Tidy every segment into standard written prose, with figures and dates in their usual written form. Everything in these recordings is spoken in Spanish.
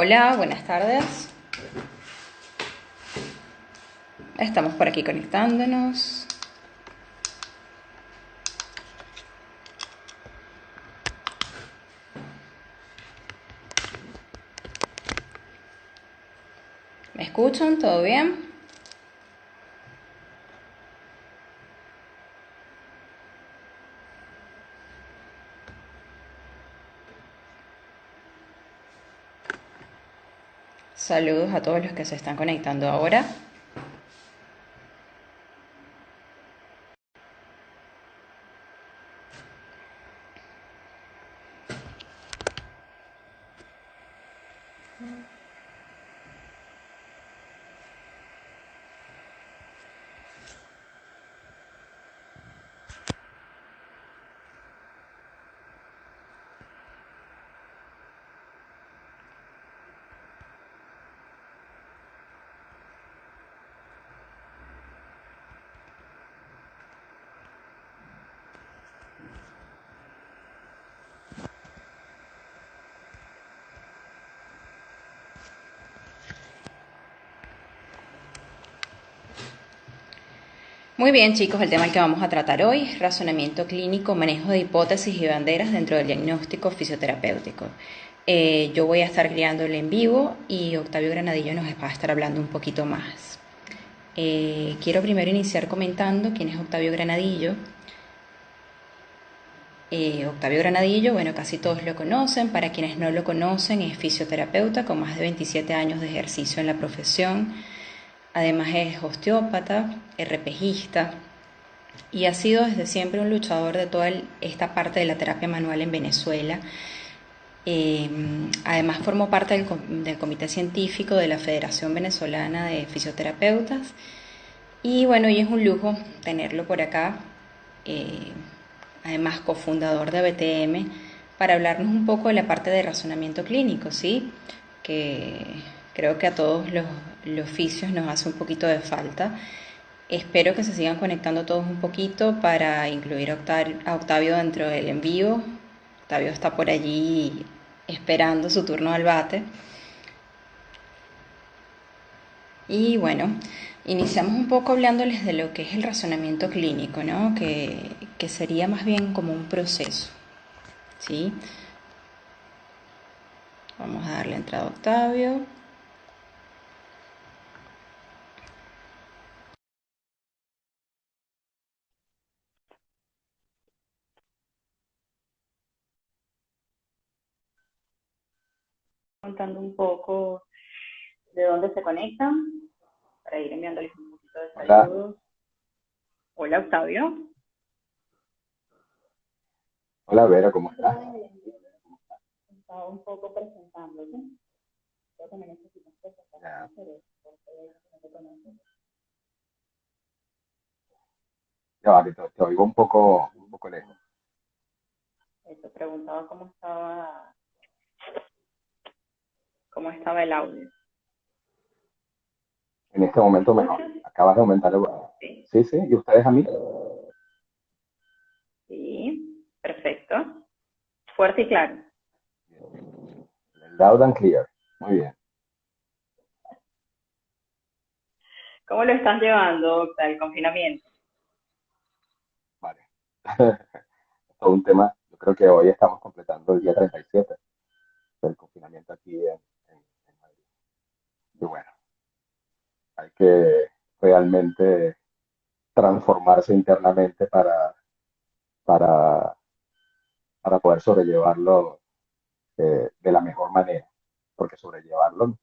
Hola, buenas tardes. Estamos por aquí conectándonos. ¿Me escuchan? ¿Todo bien? Saludos a todos los que se están conectando ahora. Muy bien, chicos, el tema que vamos a tratar hoy es razonamiento clínico, manejo de hipótesis y banderas dentro del diagnóstico fisioterapéutico. Yo voy a estar guiándole en vivo y Octavio Granadillo nos va a estar hablando un poquito más. Quiero primero iniciar comentando quién es Octavio Granadillo. Octavio Granadillo, bueno, casi todos lo conocen. Para quienes no lo conocen, es fisioterapeuta con más de 27 años de ejercicio en la profesión. Además es osteópata, RPGista y ha sido desde siempre un luchador de toda esta parte de la terapia manual en Venezuela. Además formó parte del comité científico de la Federación Venezolana de Fisioterapeutas. Y bueno, y es un lujo tenerlo por acá. Eh, Además cofundador de BTM, para hablarnos un poco de la parte de razonamiento clínico, ¿sí? Que creo que a todos los fisios nos hace un poquito de falta. Espero que se sigan conectando todos un poquito para incluir a Octavio dentro del envío. Octavio está por allí esperando su turno al bate. Y bueno, iniciamos un poco hablándoles de lo que es el razonamiento clínico, ¿no? Que sería más bien como un proceso, ¿sí? Vamos a darle entrada a Octavio. Contando un poco de dónde se conectan para ir enviándoles un poquito de Hola, saludos. Hola, Octavio. hola Vera, ¿cómo estás? Estaba un poco presentándote. Creo que me necesitas presentar a Ya, ti, pero no te conozco. ya va, que te oigo un poco lejos. Te preguntaba cómo estaba el audio. En este ¿Me momento mejor. escuchas? Acabas de aumentar el... Sí. Sí, sí, ¿y ustedes a mí? Sí, perfecto. Fuerte y claro. Loud and clear. Muy bien, ¿Cómo lo están llevando, Octavio, el confinamiento? vale. Es todo un tema. Yo creo que hoy estamos completando el día 37 del confinamiento aquí en Madrid. Y bueno, hay que realmente transformarse internamente para, para poder sobrellevarlo de la mejor manera. Porque sobrellevarlo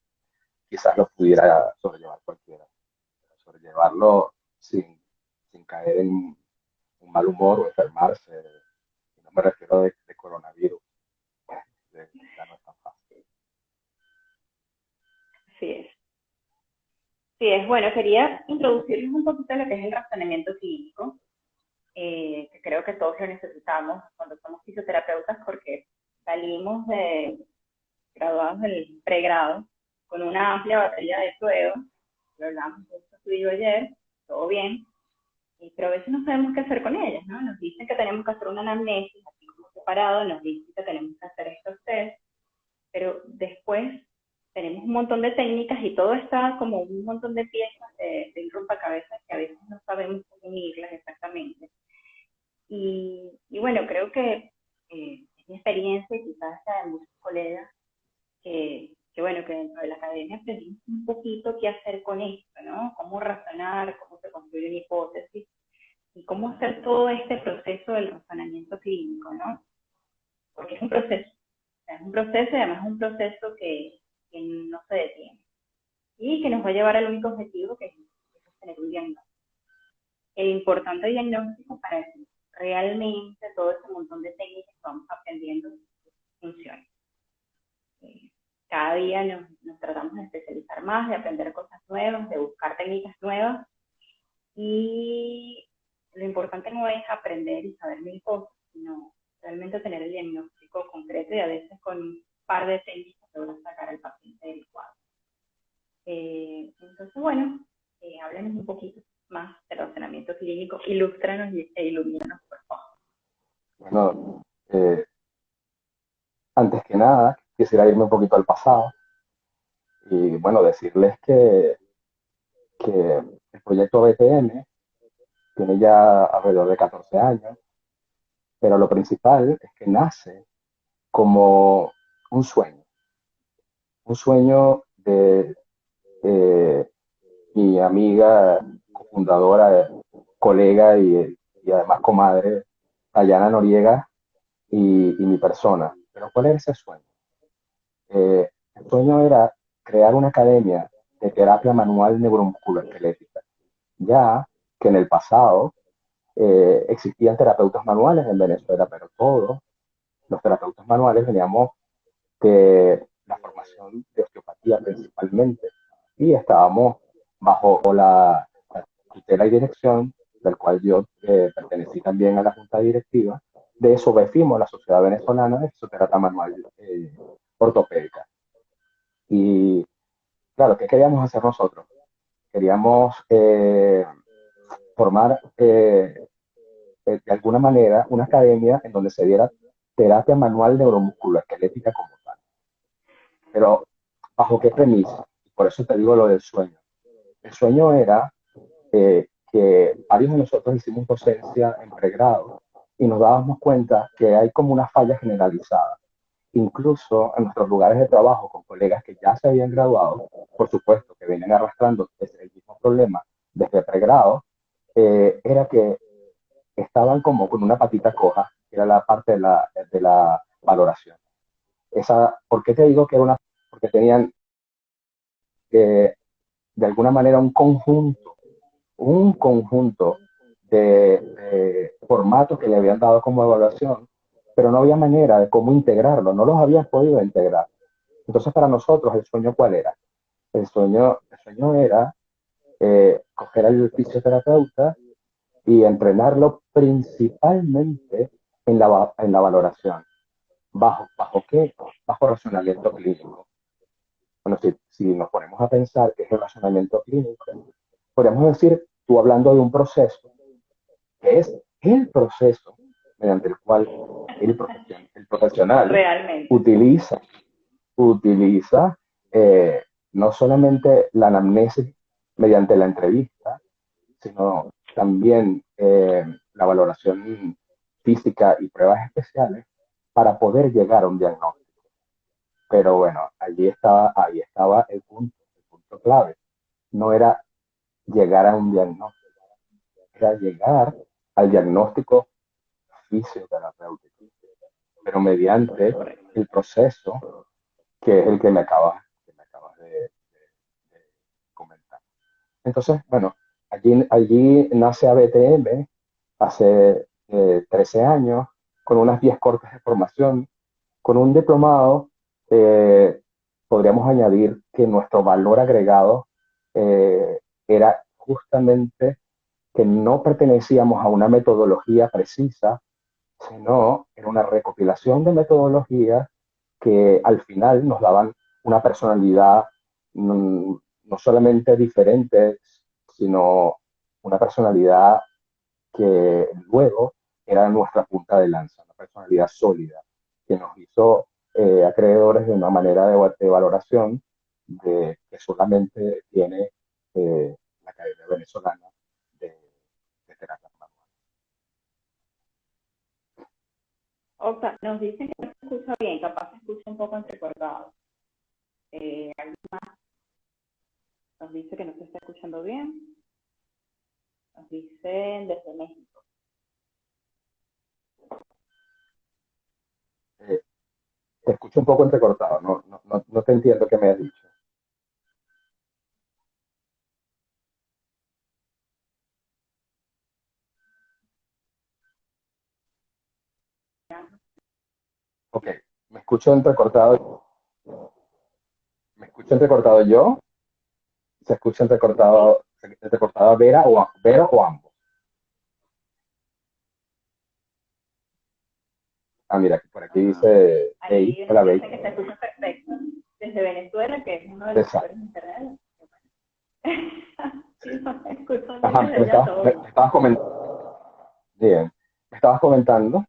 quizás lo pudiera sobrellevar cualquiera. Sobrellevarlo sin caer en un mal humor o enfermarse. Y no me refiero de coronavirus, ya no es tan fácil. Así es. Sí, es bueno. Quería introducirles un poquito lo que es el razonamiento clínico, que creo que todos lo necesitamos cuando somos fisioterapeutas porque salimos de graduados del pregrado con una amplia batería de pruebas, lo hablamos justo tú y yo ayer, todo bien, pero a veces no sabemos qué hacer con ellas, ¿no? Nos dicen que tenemos que hacer una anamnesis, así como separado, nos dicen que tenemos que hacer estos test, pero después tenemos un montón de técnicas y todo está como un montón de piezas de un rompecabezas que a veces no sabemos cómo unirlas exactamente. Y bueno, creo que es mi experiencia y quizás la de muchos colegas bueno, que dentro de la academia aprendimos un poquito qué hacer con esto, ¿no? Cómo razonar, cómo se construye una hipótesis y cómo hacer todo este proceso del razonamiento clínico, ¿no? Porque es un proceso, o sea, es un proceso y además es un proceso que no se detiene y que nos va a llevar al único objetivo que es tener un diagnóstico. El importante diagnóstico para que realmente todo ese montón de técnicas que vamos aprendiendo funcione. Cada día nos tratamos de especializar más, de aprender cosas nuevas, de buscar técnicas nuevas y lo importante no es aprender y saber mil cosas, sino realmente tener el diagnóstico concreto y a veces con un par de técnicas lograr sacar al paciente del cuadro. Entonces, bueno, háblenos un poquito más del razonamiento clínico, ilústranos e ilumínanos, por favor. Bueno, antes que nada, quisiera irme un poquito al pasado y, bueno, decirles que el proyecto BTM tiene ya alrededor de 14 años, pero lo principal es que nace como un un sueño de eh, mi amiga, cofundadora, colega y además comadre, Dayana Noriega, y mi persona. Pero ¿cuál era ese sueño? El sueño era crear una academia de terapia manual neuromusculoesquelética, ya que en el pasado existían terapeutas manuales en Venezuela, pero todos los terapeutas manuales veníamos de la formación de osteopatía principalmente y estábamos bajo la tutela y dirección, del cual yo pertenecí también a la junta directiva, de SOBEFIMO, la Sociedad Venezolana de Fisioterapia Manual Ortopédica. Y claro, ¿qué queríamos hacer nosotros? Queríamos formar de alguna manera una academia en donde se diera terapia manual neuromusculoesquelética como tal. Pero ¿bajo qué premisa? Por eso te digo lo del sueño. El sueño era que varios de nosotros hicimos docencia en pregrado y nos dábamos cuenta que hay como una falla generalizada. Incluso en nuestros lugares de trabajo con colegas que ya se habían graduado, por supuesto, que vienen arrastrando el mismo problema desde pregrado, era que estaban como con una patita coja, que era la parte de la valoración. ¿Por qué te digo que era una? Porque tenían de alguna manera un conjunto de formatos que le habían dado como evaluación, pero no había manera de cómo integrarlo, no los habían podido integrar. Entonces, para nosotros, ¿el sueño cuál era? El sueño era coger al fisioterapeuta y entrenarlo principalmente en la valoración. ¿Bajo qué? Bajo razonamiento clínico. Bueno, si nos ponemos a pensar qué es el razonamiento clínico, podríamos decir, tú hablando de un proceso, que es el proceso mediante el cual el profesional Realmente. utiliza, utiliza no solamente la anamnesis mediante la entrevista, sino también la valoración física y pruebas especiales para poder llegar a un diagnóstico. Pero bueno, ahí estaba el punto clave. No era llegar a un diagnóstico, era llegar al diagnóstico fisioterapéutico, pero mediante Correcto. el proceso que es el que me acabas de comentar. Entonces, bueno, allí nace ABTM hace 13 años, con unas 10 cortes de formación, con un diplomado. Podríamos añadir que nuestro valor agregado era justamente que no pertenecíamos a una metodología precisa, sino era una recopilación de metodologías que al final nos daban una personalidad no solamente diferente, sino una personalidad que luego era nuestra punta de lanza, una personalidad sólida, que nos hizo acreedores de una manera de valoración que solamente tiene la Academia Venezolana de, de Terapia Manual. Opa, nos dicen que no se escucha bien, capaz se escucha un poco entrecortado. Nos dice que no se está escuchando bien. Nos dicen desde México. Te escucho un poco entrecortado, no te entiendo qué me has dicho. Ok, me escucho entrecortado. ¿Me escucho entrecortado yo? ¿Se escucha Sí, entrecortado Vera o ambos? Ah, mira, por aquí dice Bey, aquí hola nos Bey. dicen que se escucha perfecto desde Venezuela, que es uno de los Exacto. mejores internet. Sí, nos escuchan bien Ajá, desde allá todo bien. me estabas comentando, bien, me estabas comentando,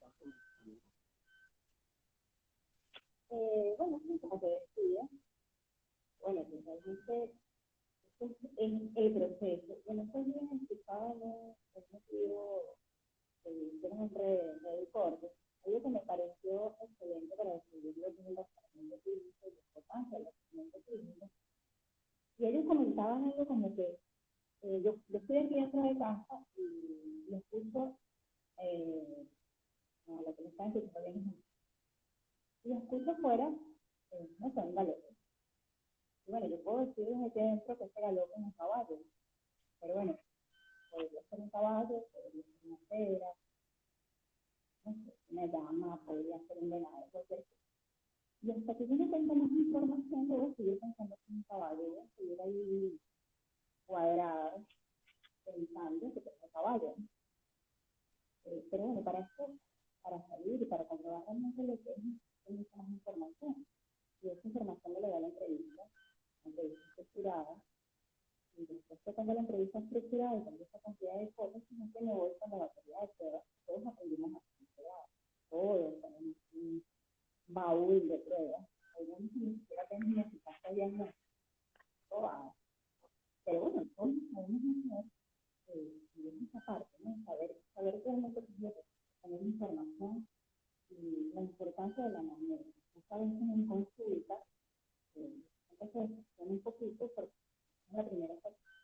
Bueno, sí, como te decía, bueno, pues realmente es el proceso. En estos días escuchaba un motivo que hicieron entre el corte, algo que me pareció excelente para describir lo que es el tratamiento clínico y la importancia del tratamiento clínico. Y ellos comentaban algo como que yo estoy aquí dentro de casa y escucho no, lo que me están escuchando bien, y escucho afuera, no sé, un galope. Y bueno, yo puedo decir desde que dentro que ese galope es un caballo, pero bueno, podría ser un caballo, podría ser una cebra, no sé, una llama, podría ser un venado, cualquier cosa. Y hasta que yo no tenga más información, yo voy a seguir pensando que es un caballo, voy a seguir ahí cuadrado, pensando que es un caballo. Pero bueno, para esto, para salir y para comprobar realmente lo que es mucha más información. Y esa información me la da la entrevista estructurada. Y después que tengo la entrevista estructurada y tengo esa cantidad de cosas, no que me voy con la batería de pruebas. Todos aprendimos a estructurar. Todos tenemos un baúl de pruebas. Algunos ni siquiera tienen ni eficacia diagnóstica. Pero bueno, todos podemos hacer esa parte, ¿no? Saber realmente qué es lo que tener información y la importancia de la anamnesis. Muchas veces en consulta, entonces suena un poquito porque es la primera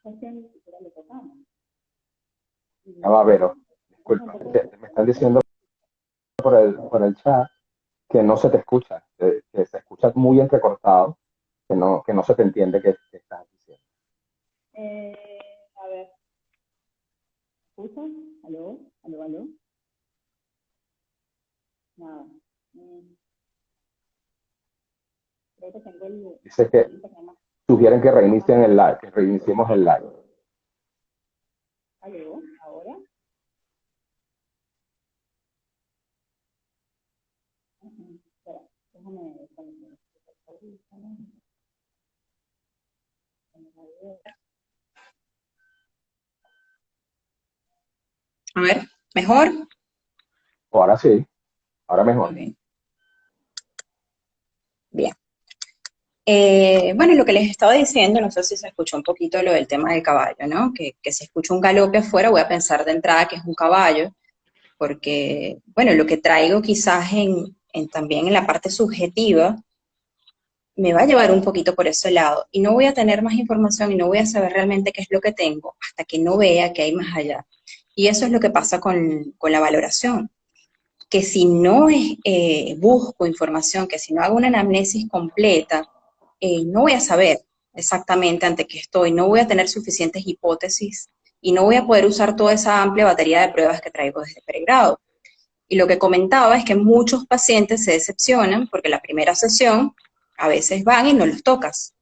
sesión ni siquiera le tocamos. ya va Y Vero, es un disculpa, poco que me están diciendo por el chat que no se te escucha, que se escucha muy entrecortado, que no se te entiende qué estás diciendo. a ver, ¿escuchan? ¿Aló? ¿Aló? ¿Aló? Nada. Creo que tengo Dice que el internet más, sugieren que más reinicien el lento. live, que reiniciemos el live. ¿Aló? ¿Ahora? Espera, déjame desconectar. A ver, ¿mejor? Ahora sí, ahora mejor. Ok, bien. Bueno, lo que les estaba diciendo, no sé si se escuchó un poquito lo del tema del caballo, ¿no? Que si escucho un galope afuera voy a pensar de entrada que es un caballo, porque, bueno, lo que traigo quizás también en la parte subjetiva me va a llevar un poquito por ese lado y no voy a tener más información y no voy a saber realmente qué es lo que tengo hasta que no vea que hay más allá. Y eso es lo que pasa con la valoración, que si no busco información, que si no hago una anamnesis completa, no voy a saber exactamente ante qué estoy, no voy a tener suficientes hipótesis y no voy a poder usar toda esa amplia batería de pruebas que traigo desde pregrado. Y lo que comentaba es que muchos pacientes se decepcionan porque la primera sesión a veces van y no los tocas.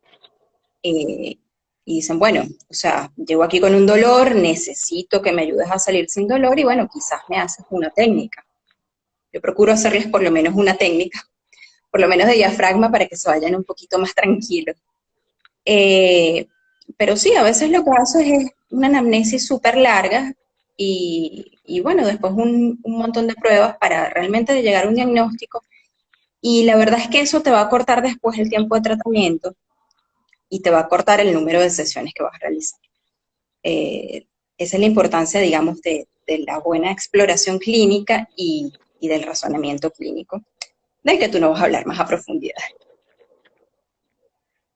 Eh, y dicen, bueno, o sea, llego aquí con un dolor, necesito que me ayudes a salir sin dolor y bueno, quizás me haces una técnica. Yo procuro hacerles por lo menos una técnica, por lo menos de diafragma para que se vayan un poquito más tranquilos. Eh, pero sí, a veces lo que hago es una anamnesis súper larga y bueno, después un montón de pruebas para realmente llegar a un diagnóstico. Y la verdad es que eso te va a cortar después el tiempo de tratamiento y te va a cortar el número de sesiones que vas a realizar. Esa es la importancia, digamos, de la buena exploración clínica y del razonamiento clínico, del que tú nos vas a hablar más a profundidad.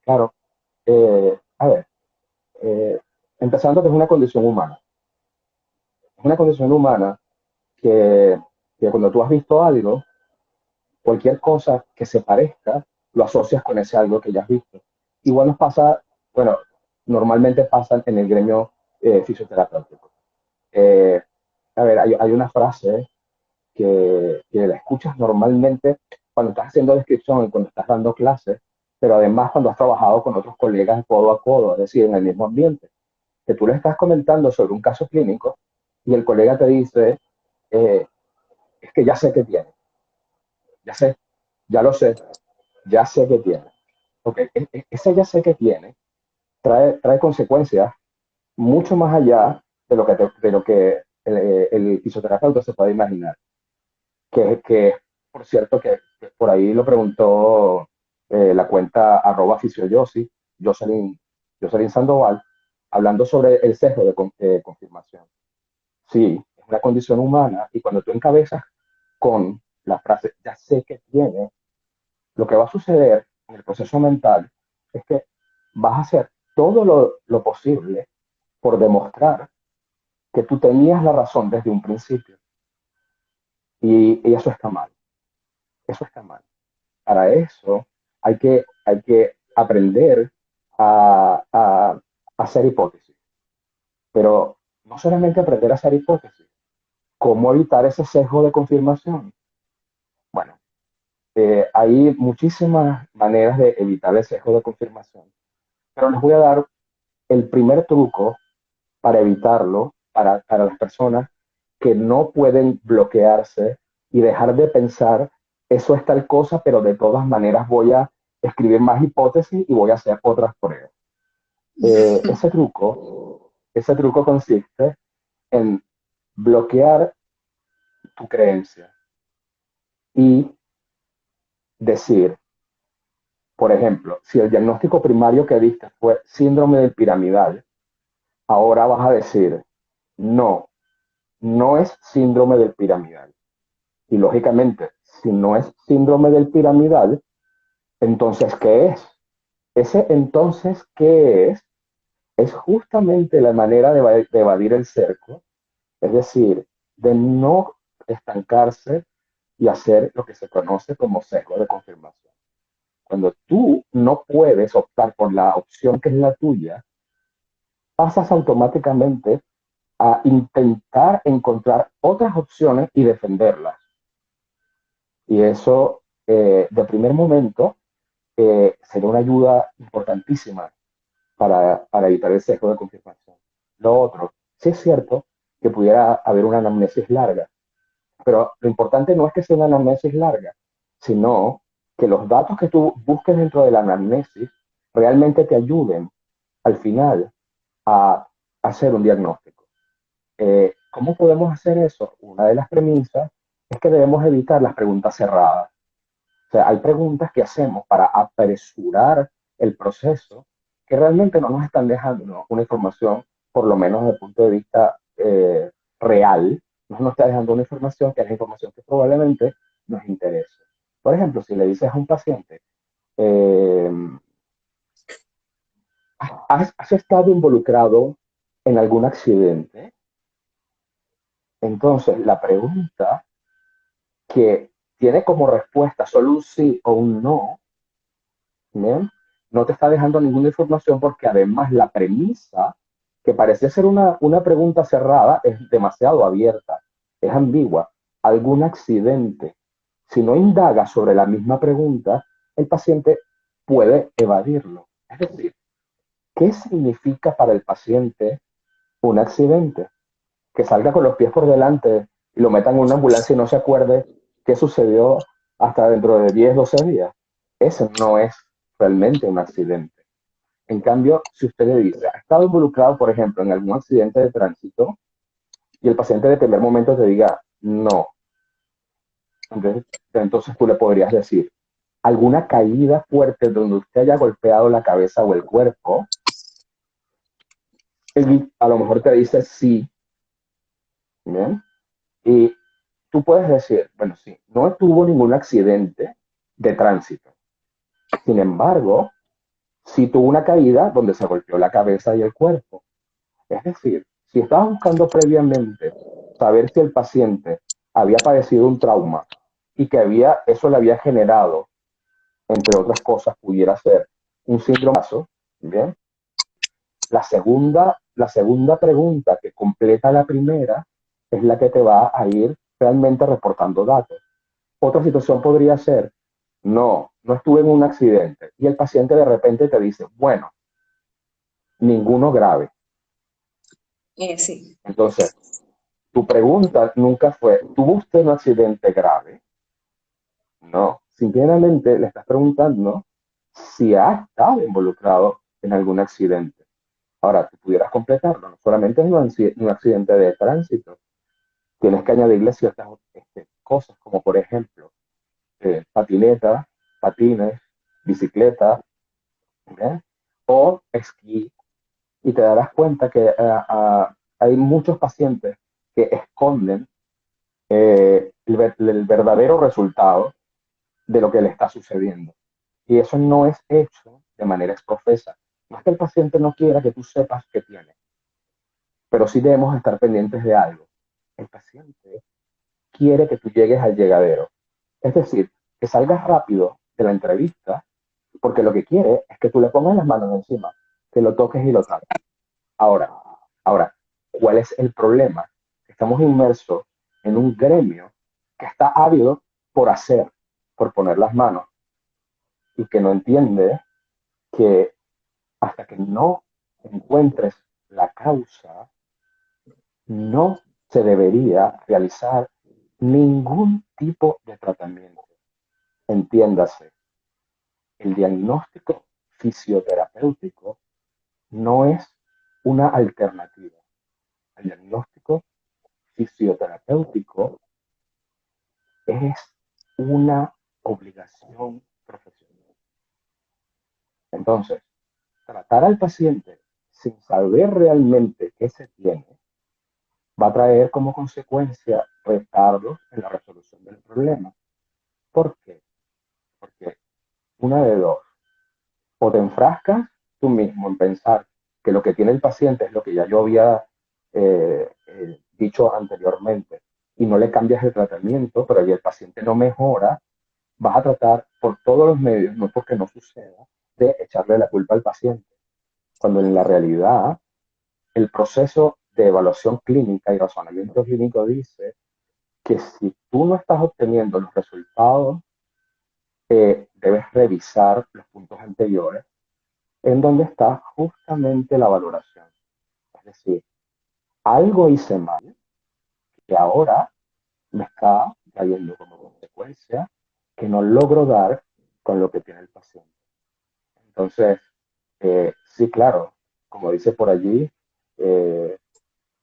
Claro, a ver, eh, empezando que es una condición humana. Es una condición humana que, que cuando tú has visto algo, cualquier cosa que se parezca, lo asocias con ese algo que ya has visto. Igual nos pasa, bueno, normalmente pasa en el gremio fisioterapéutico. Eh, a ver, hay una frase que la escuchas normalmente cuando estás haciendo descripción y cuando estás dando clases, pero además cuando has trabajado con otros colegas codo a codo, es decir, en el mismo ambiente, que tú le estás comentando sobre un caso clínico y el colega te dice, eh, es que ya sé que tiene, ya sé, ya lo sé, ya sé que tiene. Porque ese ya sé que tiene trae consecuencias mucho más allá de lo que el fisioterapeuta se puede imaginar. Que por cierto, que por ahí lo preguntó la cuenta @fisioyosi, Jocelyn, Jocelyn Sandoval, hablando sobre el sesgo de confirmación. Sí, es una condición humana y cuando tú encabezas con la frase, ya sé que tiene, lo que va a suceder en el proceso mental es que vas a hacer todo lo posible por demostrar que tú tenías la razón desde un principio. Y eso está mal. Eso está mal. Para eso hay que aprender a hacer hipótesis. Pero no solamente aprender a hacer hipótesis, ¿cómo evitar ese sesgo de confirmación? Bueno, hay muchísimas maneras de evitar el sesgo de confirmación, pero les voy a dar el primer truco para evitarlo para las personas que no pueden bloquearse y dejar de pensar, eso es tal cosa, pero de todas maneras voy a escribir más hipótesis y voy a hacer otras pruebas. Ese truco consiste en bloquear tu creencia y decir, por ejemplo, si el diagnóstico primario que diste fue síndrome del piramidal, ahora vas a decir, no, no es síndrome del piramidal. Y lógicamente, si no es síndrome del piramidal, entonces, ¿qué es? Ese entonces, ¿qué es? Es justamente la manera de evadir el cerco, es decir, de no estancarse y hacer lo que se conoce como sesgo de confirmación. Cuando tú no puedes optar por la opción que es la tuya, pasas automáticamente a intentar encontrar otras opciones y defenderlas. Y eso, de primer momento, sería una ayuda importantísima para evitar el sesgo de confirmación. Lo otro, sí es cierto que pudiera haber una anamnesis larga, pero lo importante no es que sea una anamnesis larga, sino que los datos que tú busques dentro de la anamnesis realmente te ayuden al final a hacer un diagnóstico. ¿Cómo podemos hacer eso? Una de las premisas es que debemos evitar las preguntas cerradas. O sea, hay preguntas que hacemos para apresurar el proceso que realmente no nos están dejando, ¿no?, una información, por lo menos desde el punto de vista real, no nos está dejando una información que es la información que probablemente nos interese. Por ejemplo, si le dices a un paciente, eh, ¿has estado involucrado en algún accidente? Entonces, la pregunta que tiene como respuesta solo un sí o un no, ¿bien?, no te está dejando ninguna información porque además la premisa, que parece ser una pregunta cerrada, es demasiado abierta, es ambigua. ¿Algún accidente? Si no indaga sobre la misma pregunta, el paciente puede evadirlo. Es decir, ¿qué significa para el paciente un accidente? Que salga con los pies por delante y lo metan en una ambulancia y no se acuerde qué sucedió hasta dentro de 10, 12 días. Ese no es realmente un accidente. En cambio, si usted le dice, ha estado involucrado, por ejemplo, en algún accidente de tránsito, y el paciente de primer momento te diga no, entonces tú le podrías decir, alguna caída fuerte donde usted haya golpeado la cabeza o el cuerpo, él a lo mejor te dice sí, ¿bien? Y tú puedes decir, bueno, sí, no tuvo ningún accidente de tránsito. Sin embargo, sí tuvo una caída donde se golpeó la cabeza y el cuerpo. Es decir, si estabas buscando previamente saber si el paciente había padecido un trauma y que eso le había generado, entre otras cosas, pudiera ser un síndrome, ¿bien? La segunda pregunta que completa la primera es la que te va a ir realmente reportando datos. Otra situación podría ser, no estuve en un accidente y el paciente de repente te dice, bueno, ninguno grave. Sí. Entonces, tu pregunta nunca fue, ¿tuvo usted un accidente grave? No, simplemente le estás preguntando si ha estado involucrado en algún accidente. Ahora, tú pudieras completarlo, no solamente es un accidente de tránsito, tienes que añadirle ciertas cosas, como por ejemplo, patineta, patines, bicicleta, ¿eh? O esquí, y te darás cuenta que hay muchos pacientes que esconden el verdadero resultado de lo que le está sucediendo. Y eso no es hecho de manera exprofesa. No es que el paciente no quiera que tú sepas qué tiene, pero sí debemos estar pendientes de algo. El paciente quiere que tú llegues al llegadero. Es decir, que salgas rápido de la entrevista, porque lo que quiere es que tú le pongas las manos encima, que lo toques y lo tapes. Ahora, ¿cuál es el problema? Estamos inmersos en un gremio que está ávido por hacer, por poner las manos, y que no entiende que hasta que no encuentres la causa, no se debería realizar ningún tipo de tratamiento. Entiéndase, el diagnóstico fisioterapéutico no es una alternativa. El diagnóstico fisioterapéutico es una obligación profesional. Entonces, tratar al paciente sin saber realmente qué se tiene va a traer como consecuencia retardos en la resolución del problema. ¿Por qué? Porque una de dos, o te enfrascas tú mismo en pensar que lo que tiene el paciente es lo que ya yo había dicho anteriormente y no le cambias el tratamiento, pero ya el paciente no mejora, vas a tratar por todos los medios, no porque no suceda, de echarle la culpa al paciente, cuando en la realidad el proceso de evaluación clínica y razonamiento clínico dice que si tú no estás obteniendo los resultados, debes revisar los puntos anteriores en donde está justamente la valoración. Es decir, algo hice mal que ahora me está trayendo como consecuencia que no logro dar con lo que tiene el paciente. Entonces, sí, claro, como dice por allí, eh,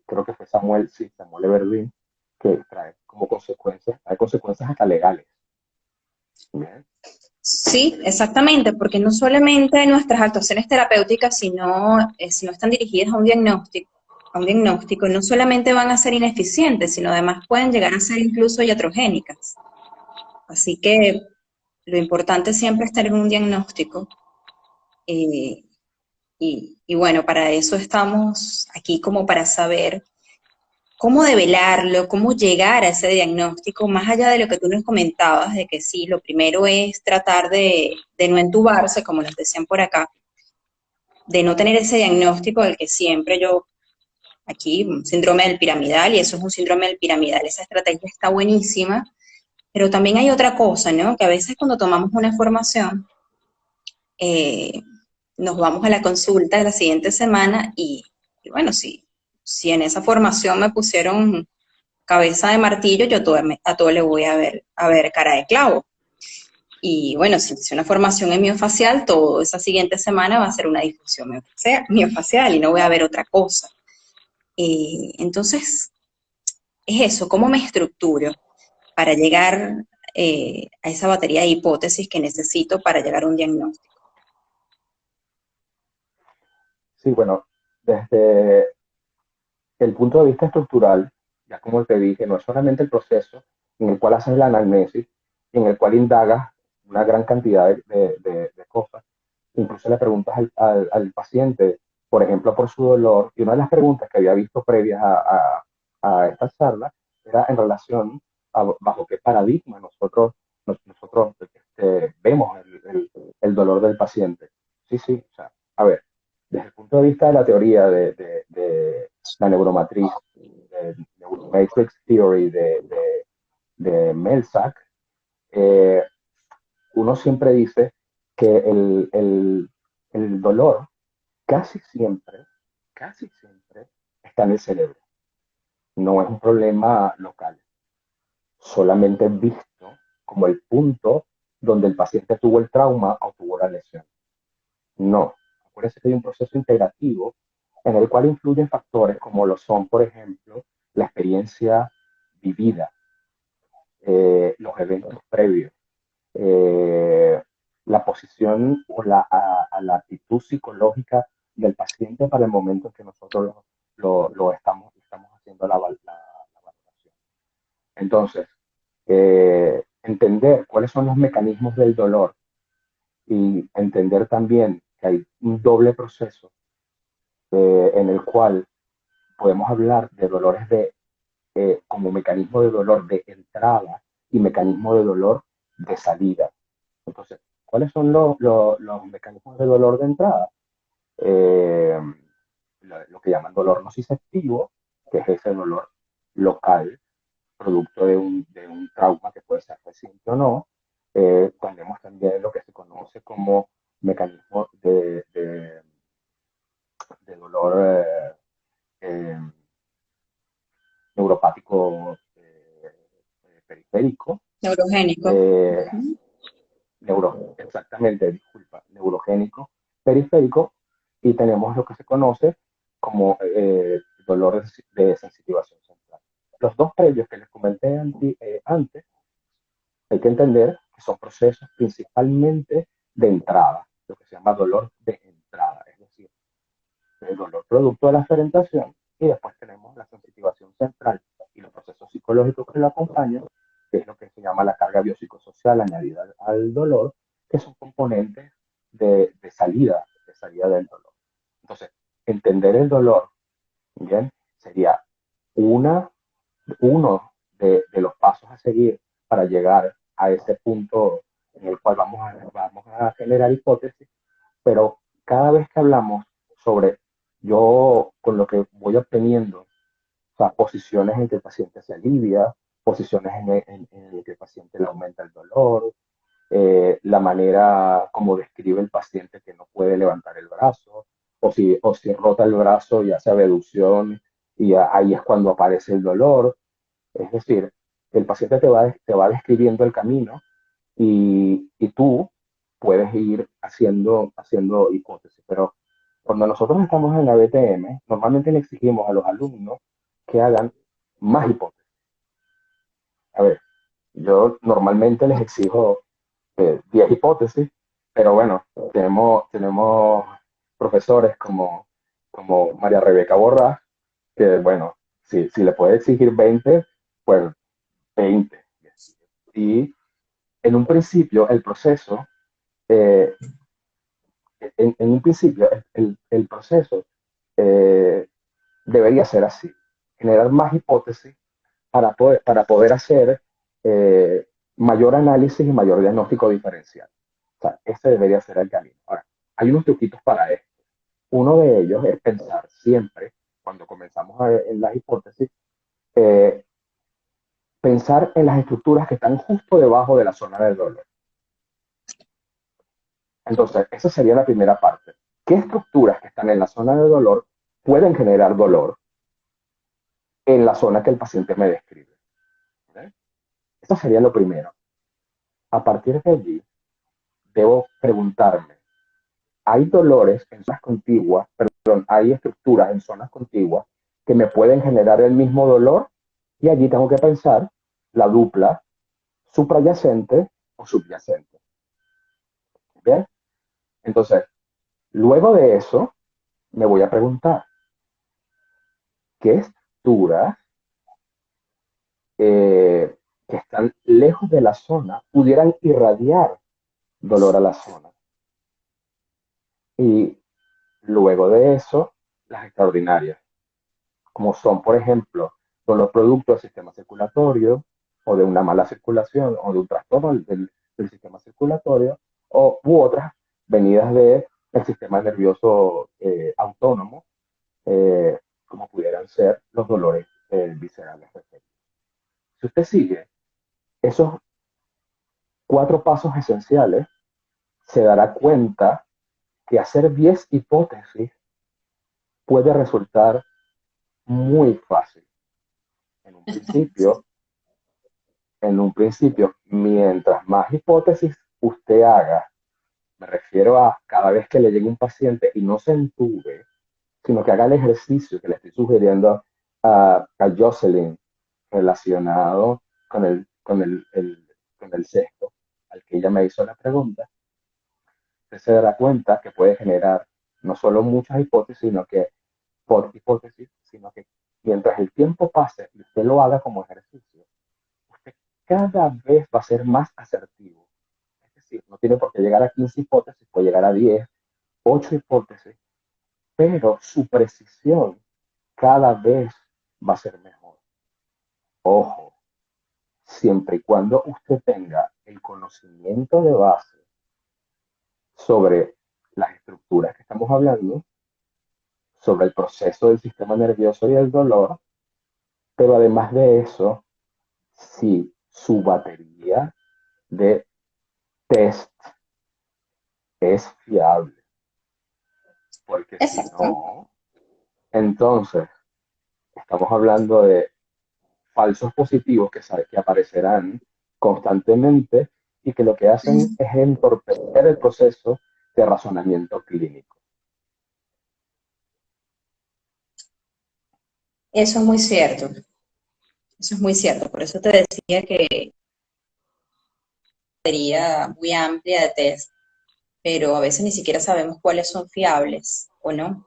creo que fue Samuel Everdeen, que trae consecuencias hasta legales. ¿Bien? Sí, exactamente, porque no solamente nuestras actuaciones terapéuticas, si no están dirigidas a un diagnóstico, no solamente van a ser ineficientes, sino además pueden llegar a ser incluso iatrogénicas. Así que lo importante siempre es tener un diagnóstico. eh, y bueno, para eso estamos aquí como para saber cómo develarlo, cómo llegar a ese diagnóstico, más allá de lo que tú nos comentabas, de que sí, lo primero es tratar de no entubarse, como nos decían por acá, de no tener ese diagnóstico del que siempre yo, aquí, un síndrome del piramidal, y eso es un síndrome del piramidal, esa estrategia está buenísima, pero también hay otra cosa, ¿no? Que a veces cuando tomamos una formación, eh, nos vamos a la consulta de la siguiente semana y bueno, si en esa formación me pusieron cabeza de martillo, yo a todo le voy a ver cara de clavo. Y bueno, si hice una formación en miofacial, toda esa siguiente semana va a ser una difusión miofacial y no voy a ver otra cosa. Entonces, es eso, ¿cómo me estructuro para llegar a esa batería de hipótesis que necesito para llegar a un diagnóstico? Sí, bueno, desde el punto de vista estructural, ya como te dije, no es solamente el proceso en el cual haces la anamnesis, en el cual indagas una gran cantidad de cosas. Incluso le preguntas al paciente, por ejemplo, por su dolor, y una de las preguntas que había visto previas a esta charla era en relación a bajo qué paradigma nosotros vemos el dolor del paciente. Sí, sí, o sea, a ver, desde el punto de vista de la teoría de la neuromatriz, de Neuromatrix Theory de Melzack, eh, uno siempre dice que el dolor casi siempre está en el cerebro. No es un problema local, solamente visto como el punto donde el paciente tuvo el trauma o tuvo la lesión. No, acuérdense que hay un proceso integrativo en el cual influyen factores como lo son, por ejemplo, la experiencia vivida, los eventos previos, eh, la posición o a la actitud psicológica del paciente para el momento en que nosotros estamos haciendo la valoración. Entonces, entender cuáles son los mecanismos del dolor y entender también que hay un doble proceso en el cual podemos hablar de dolores como mecanismo de dolor de entrada y mecanismo de dolor de salida. Entonces, ¿cuáles son los mecanismos de dolor de entrada? Eh, lo que llaman dolor nociceptivo, que es ese dolor local, producto de un trauma que puede ser reciente o no. Tenemos también lo que se conoce como mecanismo de dolor eh, neuropático periférico, Neurogénico. eh, exactamente, disculpa, neurogénico periférico, y tenemos lo que se conoce como dolor de sensitivación central. Los dos previos que les comenté antes, hay que entender que son procesos principalmente de entrada, lo que se llama dolor de entrada, es decir, el dolor producto de la fermentación, y después tenemos la sensitivación central y los procesos psicológicos que lo acompañan, que es lo que se llama la carga biopsicosocial añadida al dolor, que son componentes de salida del dolor. Entonces, entender el dolor, ¿bien? Sería una, uno de los pasos a seguir para llegar a ese punto en el cual vamos a generar hipótesis, pero cada vez que hablamos sobre yo con lo que voy obteniendo, o sea, posiciones en que el paciente se alivia, posiciones en que el paciente le aumenta el dolor, la manera como describe el paciente que no puede levantar el brazo, o si rota el brazo y hace abducción, y ahí es cuando aparece el dolor. Es decir, el paciente te va describiendo el camino y tú puedes ir haciendo hipótesis. Pero cuando nosotros estamos en la BTM, normalmente le exigimos a los alumnos que hagan más hipótesis. A ver, yo normalmente les exijo 10 hipótesis, pero bueno, tenemos profesores como María Rebeca Borrás, que bueno, si le puede exigir 20, pues 20. Y en un principio el proceso, eh, en un principio el proceso eh, debería ser así, generar más hipótesis para poder hacer mayor análisis y mayor diagnóstico diferencial. O sea, ese debería ser el camino. Ahora, hay unos truquitos para esto. Uno de ellos es pensar siempre, cuando comenzamos en las hipótesis, eh, pensar en las estructuras que están justo debajo de la zona del dolor. Entonces, esa sería la primera parte. ¿Qué estructuras que están en la zona del dolor pueden generar dolor en la zona que el paciente me describe? ¿Okay? Eso sería lo primero. A partir de allí, debo preguntarme, ¿hay dolores en zonas contiguas, perdón, hay estructuras en zonas contiguas que me pueden generar el mismo dolor? Y allí tengo que pensar la dupla suprayacente o subyacente. ¿Bien? Entonces, luego de eso, me voy a preguntar, ¿qué estructuras que están lejos de la zona pudieran irradiar dolor a la zona? Y luego de eso, las extraordinarias, como son, por ejemplo, dolor producto del sistema circulatorio, o de una mala circulación, o de un trastorno del sistema circulatorio, u otras venidas del sistema nervioso autónomo, como pudieran ser los dolores viscerales referidos. Si usted sigue esos 4 pasos esenciales, se dará cuenta que hacer 10 hipótesis puede resultar muy fácil. En un principio, mientras más hipótesis usted haga, me refiero a cada vez que le llegue un paciente y no se entube, sino que haga el ejercicio que le estoy sugiriendo a Jocelyn relacionado con el sexto, al que ella me hizo la pregunta, usted se dará cuenta que puede generar no solo muchas hipótesis, sino que mientras el tiempo pase y usted lo haga como ejercicio, usted cada vez va a ser más asertivo. Es decir, no tiene por qué llegar a 15 hipótesis, puede llegar a 10, 8 hipótesis, pero su precisión cada vez va a ser mejor. Ojo, siempre y cuando usted tenga el conocimiento de base sobre las estructuras que estamos hablando, sobre el proceso del sistema nervioso y el dolor, pero además de eso, si su batería de test es fiable, porque si Exacto. no, entonces estamos hablando de falsos positivos que aparecerán constantemente y que lo que hacen es entorpecer el proceso de razonamiento clínico. Eso es muy cierto, eso es muy cierto. Por eso te decía que sería muy amplia de test, pero a veces ni siquiera sabemos cuáles son fiables o no.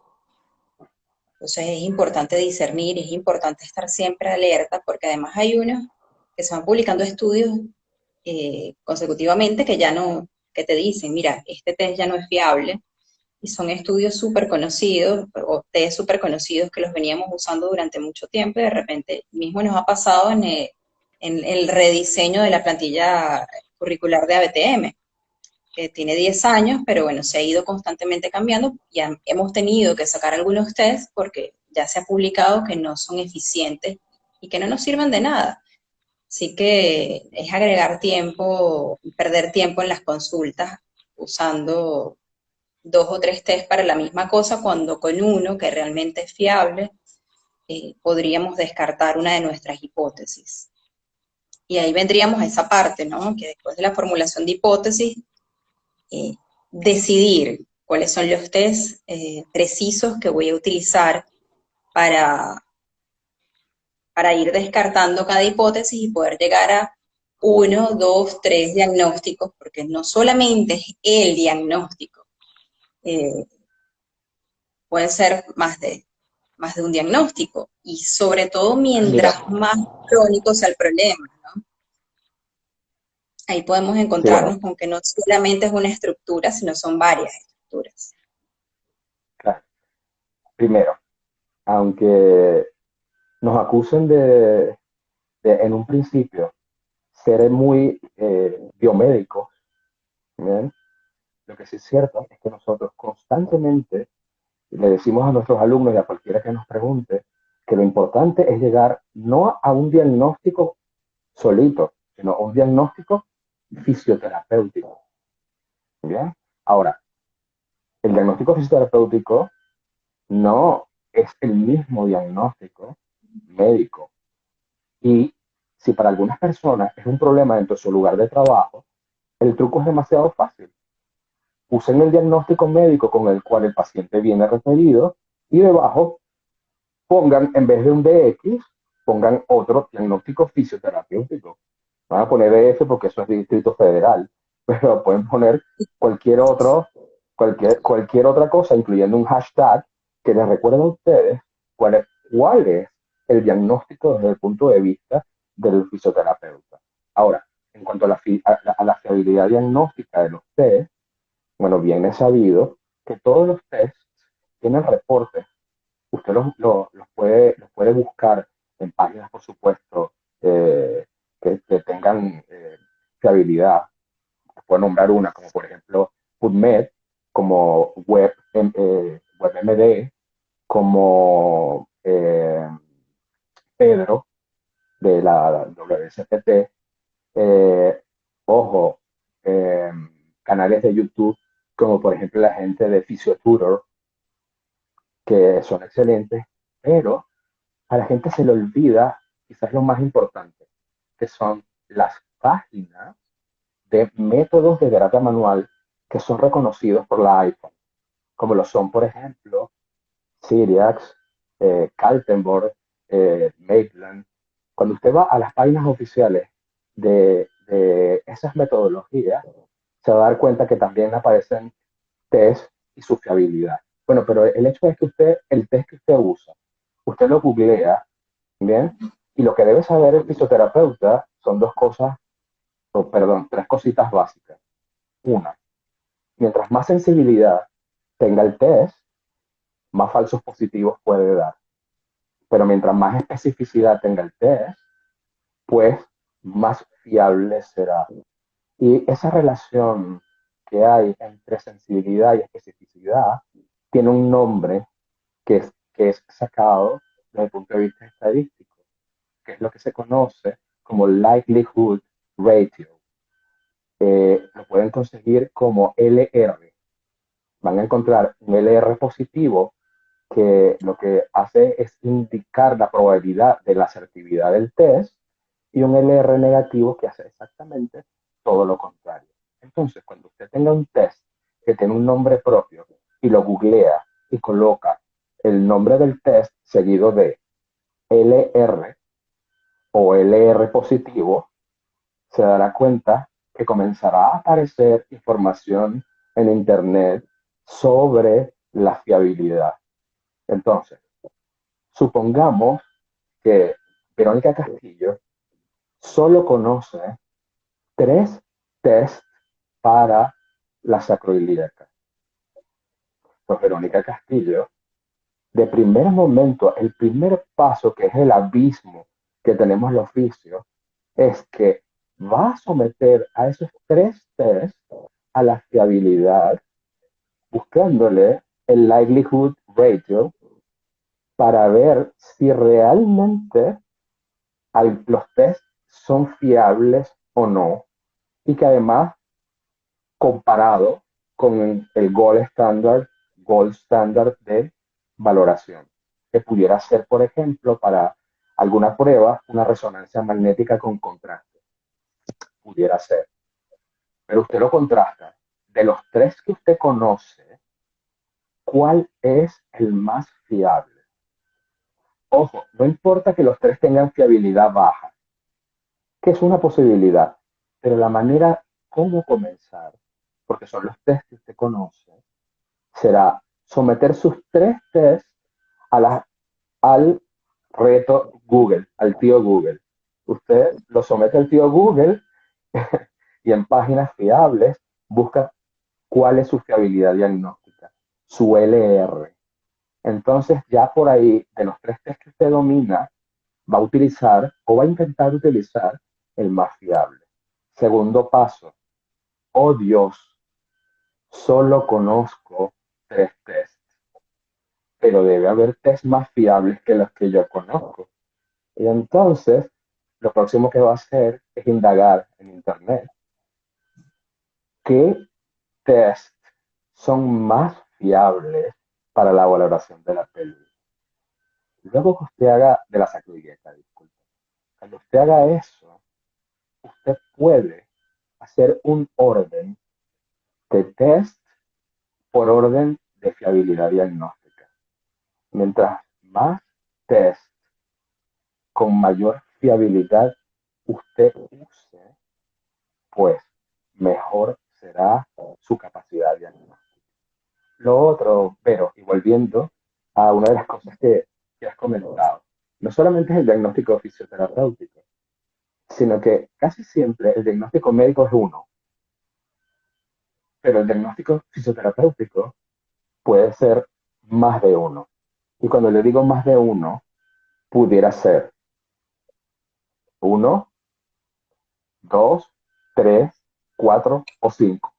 Entonces es importante discernir, es importante estar siempre alerta, porque además hay unos que se van publicando estudios consecutivamente que ya no, que te dicen, mira, este test ya no es fiable, y son estudios súper conocidos o test súper conocidos que los veníamos usando durante mucho tiempo y de repente mismo nos ha pasado en el rediseño de la plantilla curricular de ABTM, que tiene 10 años, pero bueno, se ha ido constantemente cambiando y hemos tenido que sacar algunos tests porque ya se ha publicado que no son eficientes y que no nos sirven de nada. Así que es agregar tiempo, perder tiempo en las consultas usando 2 o 3 test para la misma cosa, cuando con uno que realmente es fiable podríamos descartar una de nuestras hipótesis. Y ahí vendríamos a esa parte, ¿no? Que después de la formulación de hipótesis, eh, decidir cuáles son los test precisos que voy a utilizar para, para ir descartando cada hipótesis y poder llegar a 1, 2, 3 diagnósticos, porque no solamente es el diagnóstico, eh, pueden ser más de un diagnóstico, y sobre todo Mira, mientras más crónico sea el problema, ¿no? Ahí podemos sí, bueno, encontrarnos con que no solamente es una estructura, sino son varias estructuras. claro. Primero, aunque nos acusen en un principio, ser muy biomédicos, ¿bien? Lo que sí es cierto es que nosotros constantemente le decimos a nuestros alumnos y a cualquiera que nos pregunte que lo importante es llegar no a un diagnóstico solito, sino a un diagnóstico fisioterapéutico. ¿Bien? Ahora, el diagnóstico fisioterapéutico no es el mismo diagnóstico médico. Y si para algunas personas es un problema dentro de su lugar de trabajo, el truco es demasiado fácil. Usen el diagnóstico médico con el cual el paciente viene referido y debajo pongan, en vez de un DX, pongan otro diagnóstico fisioterapéutico. Van a poner DF porque eso es Distrito Federal, pero pueden poner cualquier otro, cualquier otra cosa, incluyendo un hashtag que les recuerde a ustedes cuál es el diagnóstico desde el punto de vista del fisioterapeuta. Ahora, en cuanto a la fiabilidad diagnóstica de los test, bueno, bien es sabido que todos los tests tienen reportes. Usted los puede buscar en páginas, por supuesto, eh, que tengan fiabilidad. Puedo nombrar una, como por ejemplo PubMed, como WebMD, como Pedro de la WCPT. eh, Ojo, eh, canales de YouTube, como por ejemplo la gente de PhysioTutor, que son excelentes, pero a la gente se le olvida quizás lo más importante, que son las páginas de métodos de terapia manual que son reconocidos por la iPhone, como lo son, por ejemplo, Syriax, Kaltenborg, Maitland. Cuando usted va a las páginas oficiales de esas metodologías, se va a dar cuenta que también aparecen test y su fiabilidad. Bueno, pero el hecho es que el test que usted usa, usted lo googlea, ¿bien? Y lo que debe saber el fisioterapeuta son dos cosas, o perdón, tres cositas básicas. Una, mientras más sensibilidad tenga el test, más falsos positivos puede dar. Pero mientras más especificidad tenga el test, pues más fiable será. Y esa relación que hay entre sensibilidad y especificidad tiene un nombre que es sacado desde el punto de vista estadístico, que es lo que se conoce como likelihood ratio. Lo pueden conseguir como LR. Van a encontrar un LR positivo que lo que hace es indicar la probabilidad de la asertividad del test y un LR negativo que hace exactamente todo lo contrario. Entonces, cuando usted tenga un test que tiene un nombre propio y lo googlea y coloca el nombre del test seguido de LR o LR positivo, se dará cuenta que comenzará a aparecer información en Internet sobre la fiabilidad. Entonces, supongamos que Verónica Castillo solo conoce 3 tests para la sacroiliaca. Pues Verónica Castillo, de primer momento, el primer paso, que es el abismo que tenemos los oficios, es que va a someter a esos 3 tests a la fiabilidad, buscándole el likelihood ratio para ver si realmente los test son fiables o no, y que además comparado con el gold standard de valoración, que pudiera ser, por ejemplo, para alguna prueba, una resonancia magnética con contraste, pudiera ser. Pero usted lo contrasta. De los 3 que usted conoce, ¿cuál es el más fiable? Ojo, no importa que los 3 tengan fiabilidad baja, que es una posibilidad, pero la manera cómo comenzar, porque son los test que usted conoce, será someter sus 3 tests al reto Google, al tío Google. Usted lo somete al tío Google y en páginas fiables busca cuál es su fiabilidad diagnóstica, su LR. Entonces ya por ahí, de los 3 test que usted domina, va a utilizar o va a intentar utilizar el más fiable. Segundo paso, oh Dios, solo conozco 3 tests, pero debe haber test más fiables que los que yo conozco. Y entonces, lo próximo que va a hacer es indagar en Internet qué test son más fiables para la valoración de la pelvis. Luego que usted haga de la sacroiliaca, disculpe. Cuando usted haga eso, usted puede hacer un orden de test por orden de fiabilidad diagnóstica. Mientras más test con mayor fiabilidad usted use, pues mejor será su capacidad de diagnóstico. Lo otro, pero, y volviendo a una de las cosas que has comentado, no solamente es el diagnóstico fisioterapéutico, sino que casi siempre el diagnóstico médico es uno, pero el diagnóstico fisioterapéutico puede ser más de uno. Y cuando le digo más de uno, pudiera ser uno, dos, tres, cuatro o cinco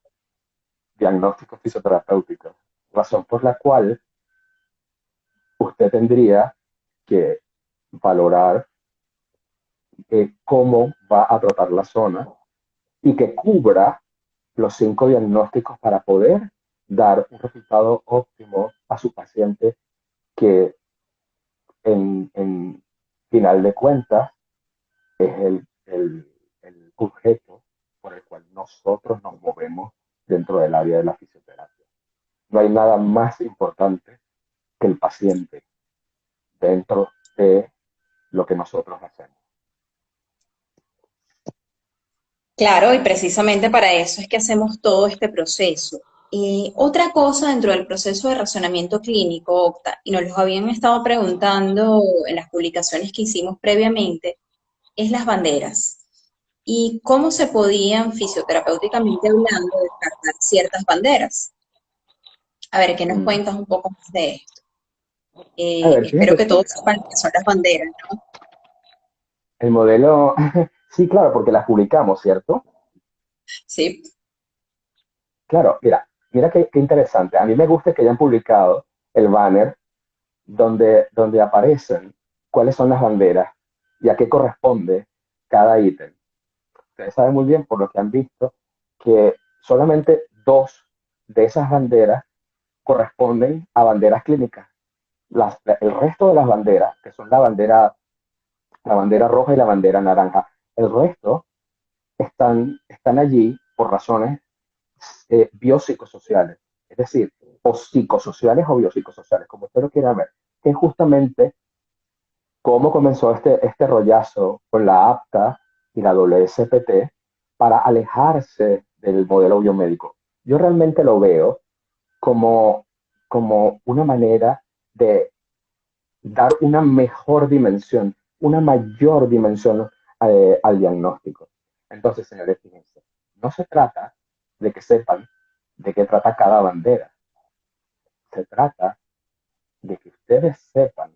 diagnósticos fisioterapéuticos. Razón por la cual usted tendría que valorar cómo va a tratar la zona y que cubra los 5 diagnósticos para poder dar un resultado óptimo a su paciente que en final de cuentas es el objeto por el cual nosotros nos movemos dentro del área de la fisioterapia. No hay nada más importante que el paciente dentro de lo que nosotros hacemos. Claro, y precisamente para eso es que hacemos todo este proceso. Otra cosa dentro del proceso de razonamiento clínico, Octa, y nos lo habían estado preguntando en las publicaciones que hicimos previamente, es las banderas. Y cómo se podían, fisioterapéuticamente hablando, descartar ciertas banderas. A ver, ¿qué nos Mm. cuentas un poco más de esto? A ver, Espero fíjate, que todos sepan qué son las banderas, ¿no? el modelo, sí, claro, porque las publicamos, ¿cierto? Sí, Claro, mira qué interesante. A mí me gusta que hayan publicado el banner donde aparecen cuáles son las banderas y a qué corresponde cada ítem. Ustedes saben muy bien, por lo que han visto, que solamente 2 de esas banderas corresponden a banderas clínicas. El resto de las banderas, que son la bandera roja y la bandera naranja, el resto están allí por razones biopsicosociales, es decir, o psicosociales o biopsicosociales, como usted lo quiera ver, que es justamente cómo comenzó este rollazo con la APTA y la WSPT para alejarse del modelo biomédico. Yo realmente lo veo como, como una manera de dar una mejor dimensión, una mayor dimensión al diagnóstico. Entonces, señores, fíjense, no se trata de que sepan de qué trata cada bandera. Se trata de que ustedes sepan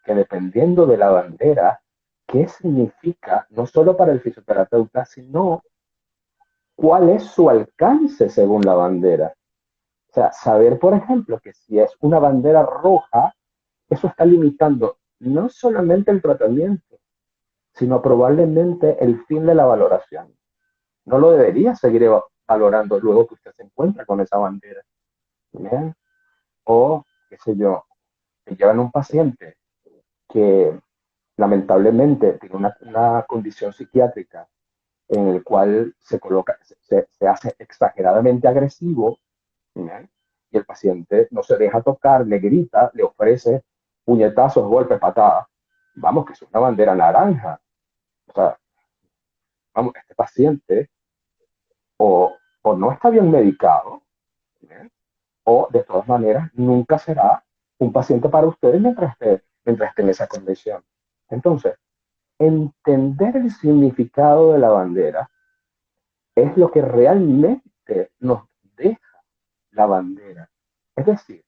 que dependiendo de la bandera, qué significa no solo para el fisioterapeuta, sino cuál es su alcance según la bandera. O sea, saber, por ejemplo, que si es una bandera roja, eso está limitando no solamente el tratamiento, sino probablemente el fin de la valoración. No lo debería seguir valorando luego que usted se encuentra con esa bandera. ¿Bien? O, qué sé yo, que llevan un paciente que lamentablemente tiene una condición psiquiátrica en el cual se hace exageradamente agresivo, ¿bien? Y el paciente no se deja tocar, le grita, le ofrece puñetazos, golpes, patadas. Vamos, que es una bandera naranja. O sea, vamos, este paciente o no está bien medicado, ¿bien? O de todas maneras nunca será un paciente para ustedes mientras esté en esa condición. Entonces, entender el significado de la bandera es lo que realmente nos deja la bandera. Es decir,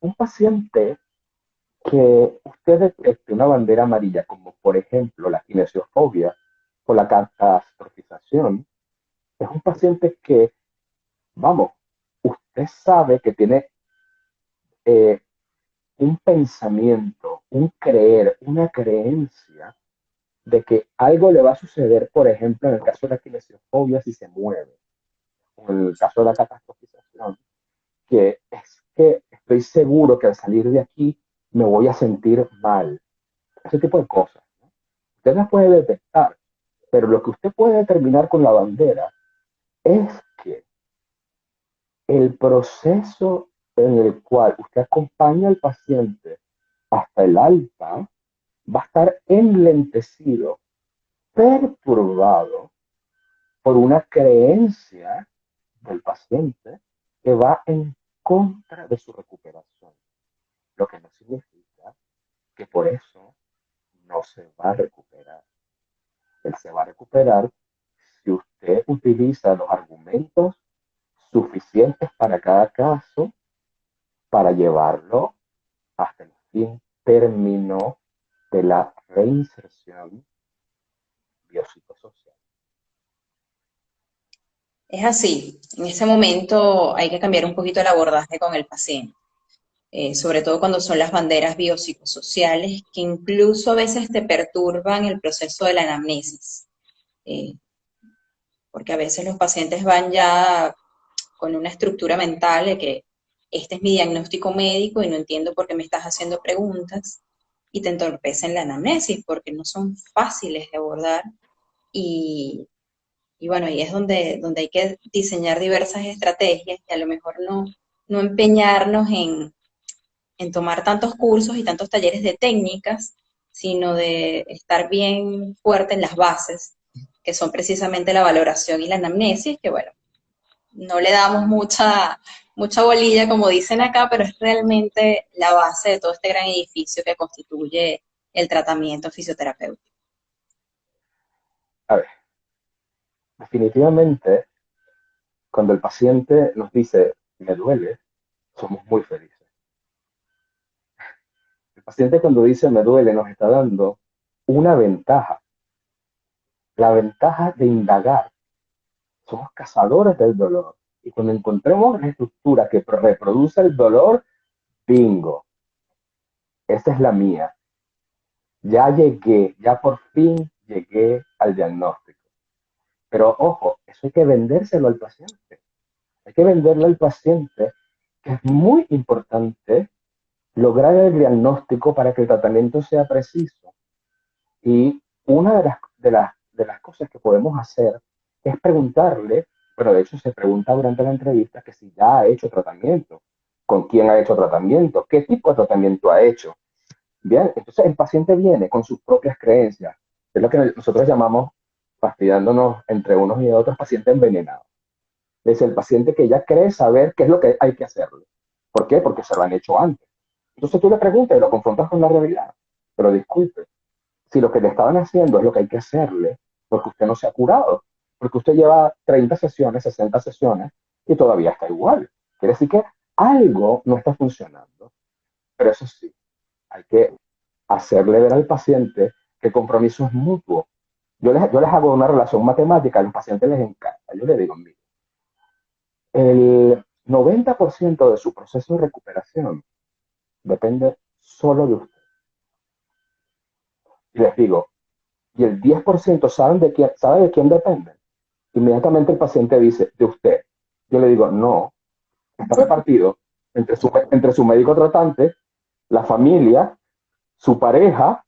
un paciente que usted detecte una bandera amarilla, como por ejemplo la kinesiofobia o la catastrofización, es un paciente que, vamos, usted sabe que tiene eh, un pensamiento, un creer, una creencia de que algo le va a suceder, por ejemplo, en el caso de la kinesiofobia, si se mueve, o en el caso de la catastrofización, que es que estoy seguro que al salir de aquí me voy a sentir mal. Ese tipo de cosas, ¿no? Usted las puede detectar, pero lo que usted puede determinar con la bandera es que el proceso en el cual usted acompaña al paciente hasta el alta va a estar enlentecido perturbado por una creencia del paciente que va en contra de su recuperación, lo que no significa que por eso no se va a recuperar. Él se va a recuperar si usted utiliza los argumentos suficientes para cada caso para llevarlo hasta el fin término de la reinserción biopsicosocial. Es así, en ese momento hay que cambiar un poquito el abordaje con el paciente, sobre todo cuando son las banderas biopsicosociales que incluso a veces te perturban el proceso de la anamnesis, eh, porque a veces los pacientes van ya con una estructura mental de que este es mi diagnóstico médico y no entiendo por qué me estás haciendo preguntas y te entorpecen la anamnesis porque no son fáciles de abordar y, y bueno, ahí es donde hay que diseñar diversas estrategias y a lo mejor no empeñarnos en tomar tantos cursos y tantos talleres de técnicas, sino de estar bien fuerte en las bases, que son precisamente la valoración y la anamnesis, que bueno, no le damos mucha bolilla, como dicen acá, pero es realmente la base de todo este gran edificio que constituye el tratamiento fisioterapéutico. A ver, definitivamente, cuando el paciente nos dice, me duele, somos muy felices. El paciente cuando dice, me duele, nos está dando una ventaja, la ventaja de indagar. Somos cazadores del dolor. Y cuando encontremos la estructura que reproduce el dolor, bingo, esa es la mía. Ya llegué, ya por fin llegué al diagnóstico. Pero ojo, eso hay que vendérselo al paciente. Hay que venderle al paciente que es muy importante lograr el diagnóstico para que el tratamiento sea preciso. Y una de las cosas que podemos hacer es preguntarle, pero de hecho se pregunta durante la entrevista que si ya ha hecho tratamiento, con quién ha hecho tratamiento, qué tipo de tratamiento ha hecho. Bien, entonces el paciente viene con sus propias creencias, es lo que nosotros llamamos, fastidiándonos entre unos y otros, paciente envenenado. Es el paciente que ya cree saber qué es lo que hay que hacerle. ¿Por qué? Porque se lo han hecho antes. Entonces tú le preguntas y lo confrontas con la realidad. Pero disculpe, si lo que le estaban haciendo es lo que hay que hacerle, porque usted no se ha curado, porque usted lleva 30 sesiones, 60 sesiones y todavía está igual. Quiere decir que algo no está funcionando. Pero eso sí, hay que hacerle ver al paciente que el compromiso es mutuo. Yo les hago una relación matemática, a los pacientes les encanta. Yo les digo, mire, el 90% de su proceso de recuperación depende solo de usted. Y les digo, y el 10% sabe de quién depende. Inmediatamente el paciente dice, de usted. Yo le digo, no, está repartido entre su médico tratante, la familia, su pareja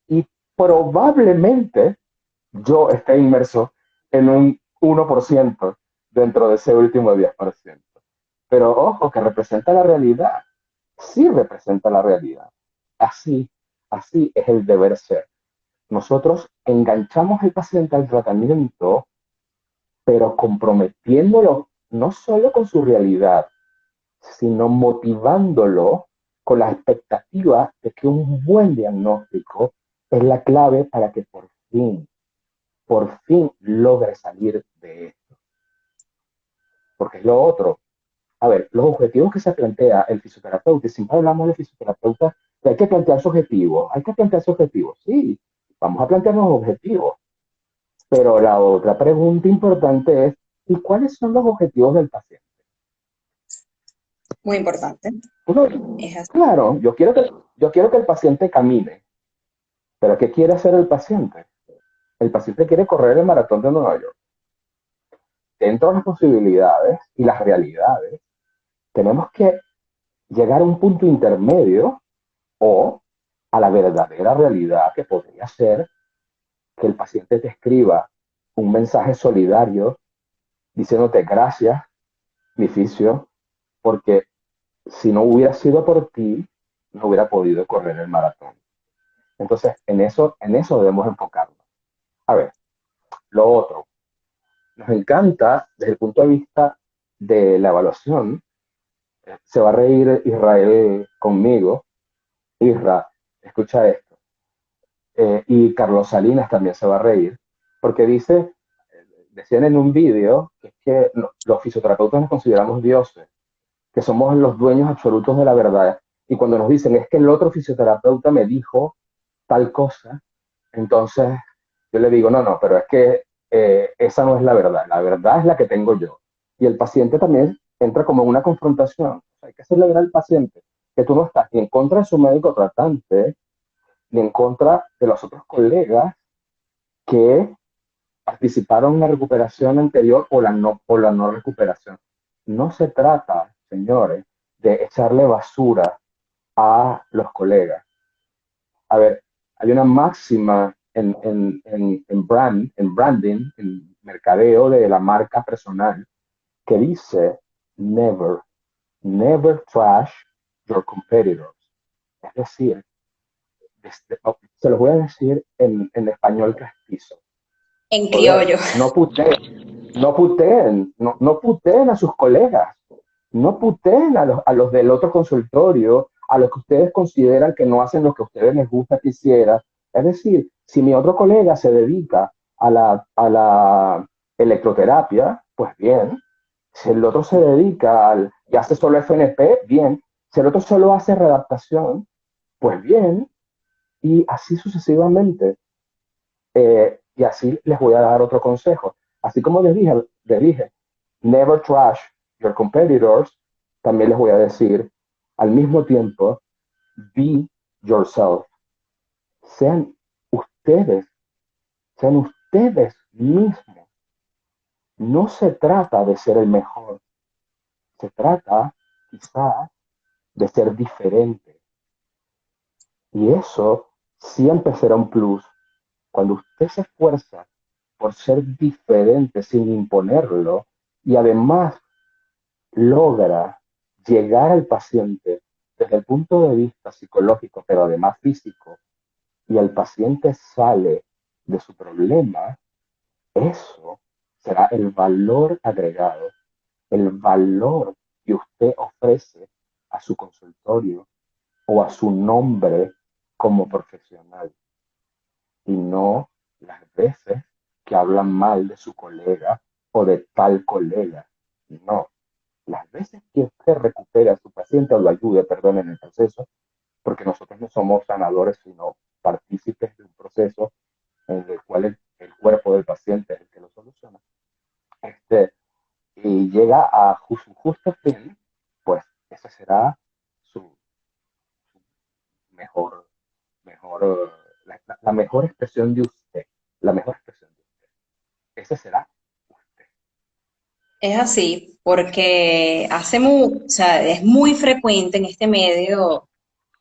y probablemente yo esté inmerso en un 1% dentro de ese último 10%. Pero ojo, que representa la realidad. Sí representa la realidad. Así, así es el deber ser. Nosotros enganchamos al paciente al tratamiento, pero comprometiéndolo no solo con su realidad, sino motivándolo con la expectativa de que un buen diagnóstico es la clave para que por fin logre salir de esto. Porque es lo otro. A ver, los objetivos que se plantea el fisioterapeuta, y siempre hablamos de fisioterapeuta, que hay que plantearse objetivos, sí, vamos a plantearnos objetivos, pero la otra pregunta importante es, ¿y cuáles son los objetivos del paciente? Muy importante. Uno, Es así. claro, yo quiero que el paciente camine, pero ¿qué quiere hacer el paciente? El paciente quiere correr el maratón de Nueva York. Dentro de las posibilidades y las realidades, tenemos que llegar a un punto intermedio o a la verdadera realidad que podría ser que el paciente te escriba un mensaje solidario diciéndote gracias, mi fisio, porque si no hubiera sido por ti, no hubiera podido correr el maratón. Entonces, en eso debemos enfocarnos. A ver, lo otro, nos encanta desde el punto de vista de la evaluación, se va a reír Israel conmigo, Isra, escucha esto, y Carlos Salinas también se va a reír, porque decían en un vídeo que es que los fisioterapeutas nos consideramos dioses, que somos los dueños absolutos de la verdad. Y cuando nos dicen, es que el otro fisioterapeuta me dijo tal cosa, entonces yo le digo, no, no, pero es que esa no es la verdad es la que tengo yo. Y el paciente también entra como en una confrontación. O sea, hay que hacerle ver al paciente que tú no estás ni en contra de su médico tratante, ni en contra de los otros colegas que participaron en la recuperación anterior o la no recuperación. No se trata, señores, de echarle basura a los colegas. A ver, hay una máxima en branding, en mercadeo de la marca personal, que dice, never, never trash your competitors. Es decir, se los voy a decir en español castizo. En Joder, criollo. no puteen a sus colegas, no puteen a los del otro consultorio, a los que ustedes consideran que no hacen lo que a ustedes les gusta que hiciera. Es decir, si mi otro colega se dedica a la electroterapia, pues bien. Si el otro se dedica y hace solo FNP, bien. Si el otro solo hace readaptación, pues bien. Y así sucesivamente. Y así les voy a dar otro consejo. Así como les dije, never trash your competitors, también les voy a decir al mismo tiempo, be yourself. Sean ustedes, sean ustedes mismos. No se trata de ser el mejor, se trata quizás de ser diferente. Y eso siempre será un plus. Cuando usted se esfuerza por ser diferente sin imponerlo y además logra llegar al paciente desde el punto de vista psicológico, pero además físico, y el paciente sale de su problema, eso será el valor agregado, el valor que usted ofrece a su consultorio o a su nombre como profesional, y no las veces que hablan mal de su colega o de tal colega. No, las veces que usted recupere a su paciente o lo ayude, perdón, en el proceso, porque nosotros no somos sanadores, sino partícipes de un proceso en el cual el cuerpo del paciente es el que lo soluciona, y llega a su justo fin, pues esa será su, su mejor, mejor la mejor expresión de usted, la mejor expresión de usted. Ese será usted. Es así, porque o sea, es muy frecuente en este medio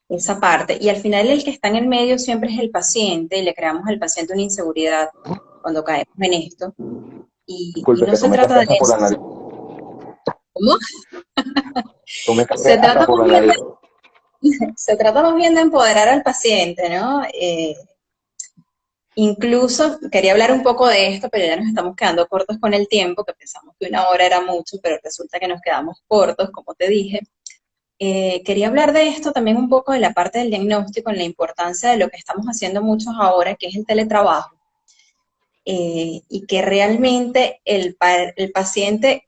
esa parte, y al final el que está en el medio siempre es el paciente, y le creamos al paciente una inseguridad cuando caemos en esto, y Disculpe no que se tomé trata café de hasta por la eso. nariz. ¿Cómo? Tomé café Se hasta trata por más la bien nariz. se trata más bien de empoderar al paciente, ¿no? Incluso quería hablar un poco de esto, pero ya nos estamos quedando cortos con el tiempo, que pensamos que una hora era mucho, pero resulta que nos quedamos cortos, como te dije. Quería hablar de esto también un poco de la parte del diagnóstico, en la importancia de lo que estamos haciendo muchos ahora, que es el teletrabajo, y que realmente el paciente,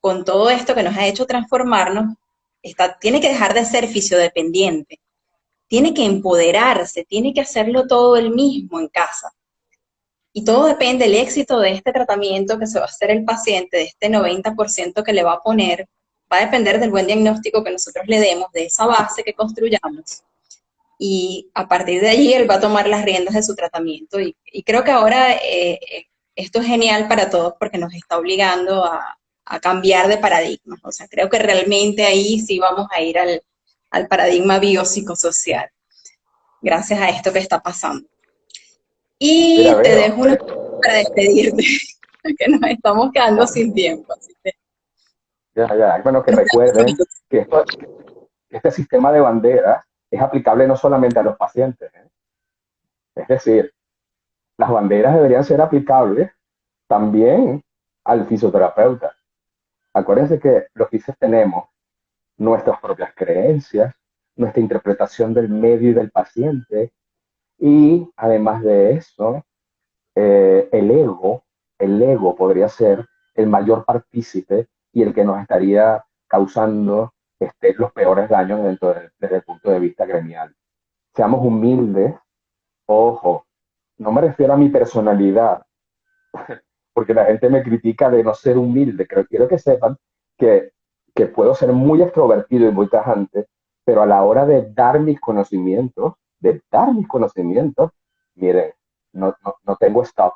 con todo esto que nos ha hecho transformarnos, tiene que dejar de ser fisiodependiente, tiene que empoderarse, tiene que hacerlo todo él mismo en casa. Y todo depende del éxito de este tratamiento que se va a hacer el paciente, de este 90% que le va a poner, va a depender del buen diagnóstico que nosotros le demos, de esa base que construyamos. Y a partir de allí él va a tomar las riendas de su tratamiento. Y creo que ahora esto es genial para todos porque nos está obligando a cambiar de paradigma. O sea, creo que realmente ahí sí vamos a ir al paradigma biopsicosocial, gracias a esto que está pasando. Mira, Y te veo. dejo una para despedirte, que nos estamos quedando No, sin tiempo. Así que, ya. Bueno, que recuerden que este sistema de banderas es aplicable no solamente a los pacientes, ¿eh? Es decir, las banderas deberían ser aplicables también al fisioterapeuta. Acuérdense que los fisios tenemos nuestras propias creencias, nuestra interpretación del medio y del paciente, y además de eso, el ego podría ser el mayor partícipe y el que nos estaría causando los peores daños desde el punto de vista gremial. Seamos humildes, ojo, no me refiero a mi personalidad, porque la gente me critica de no ser humilde. Quiero que sepan que, que puedo ser muy extrovertido y muy tajante, pero a la hora de dar mis conocimientos, miren, no tengo stop.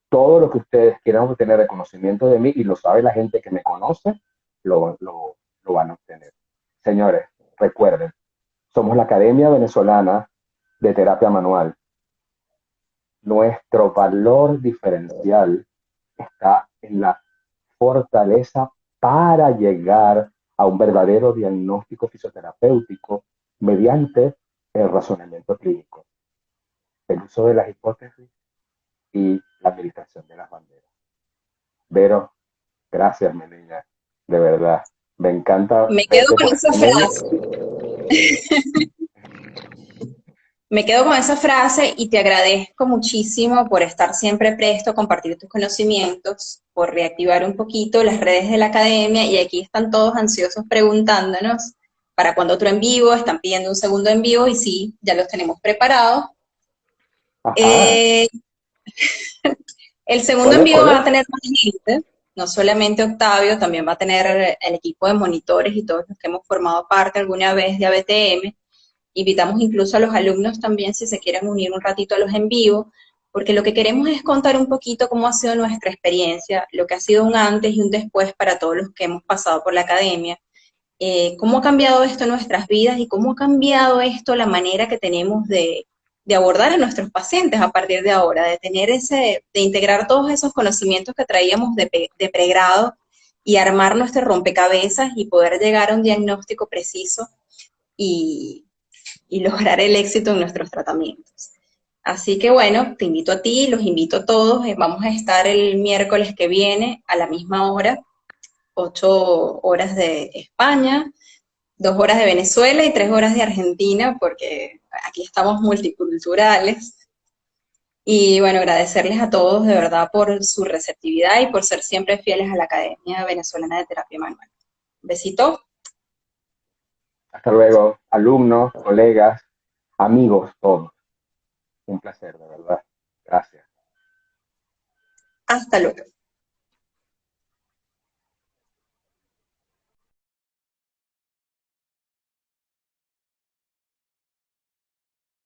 Todo lo que ustedes quieran obtener de conocimiento de mí, y lo sabe la gente que me conoce, lo van a obtener. Señores, recuerden, somos la Academia Venezolana de Terapia Manual. Nuestro valor diferencial está en la fortaleza para llegar a un verdadero diagnóstico fisioterapéutico mediante el razonamiento clínico, el uso de las hipótesis y la administración de las banderas. Vero, gracias, mi niña, de verdad. Me encanta Me quedo verte con por esa este medio. frase. Me quedo con esa frase y te agradezco muchísimo por estar siempre presto a compartir tus conocimientos, por reactivar un poquito las redes de la academia, y aquí están todos ansiosos preguntándonos para cuándo otro en vivo, están pidiendo un segundo en vivo y sí, ya los tenemos preparados. Ajá. Eh, el segundo ¿Cuál en es? vivo ¿Cuál va es? a tener más gente, no solamente Octavio, también va a tener el equipo de monitores y todos los que hemos formado parte alguna vez de ABTM. Invitamos incluso a los alumnos también si se quieren unir un ratito a los en vivo, porque lo que queremos es contar un poquito cómo ha sido nuestra experiencia, lo que ha sido un antes y un después para todos los que hemos pasado por la academia, cómo ha cambiado esto en nuestras vidas y cómo ha cambiado esto la manera que tenemos de abordar a nuestros pacientes a partir de ahora, de tener de integrar todos esos conocimientos que traíamos de pregrado y armar nuestro rompecabezas y poder llegar a un diagnóstico preciso y, y lograr el éxito en nuestros tratamientos. Así que bueno, te invito a ti, los invito a todos. Vamos a estar el miércoles que viene a la misma hora, 8 horas de España, 2 horas de Venezuela y 3 horas de Argentina, porque aquí estamos multiculturales. Y bueno, agradecerles a todos de verdad por su receptividad y por ser siempre fieles a la Academia Venezolana de Terapia Manual. Un besito, Hasta luego, alumnos, colegas, amigos, todos. Un placer, de verdad. Gracias. hasta luego.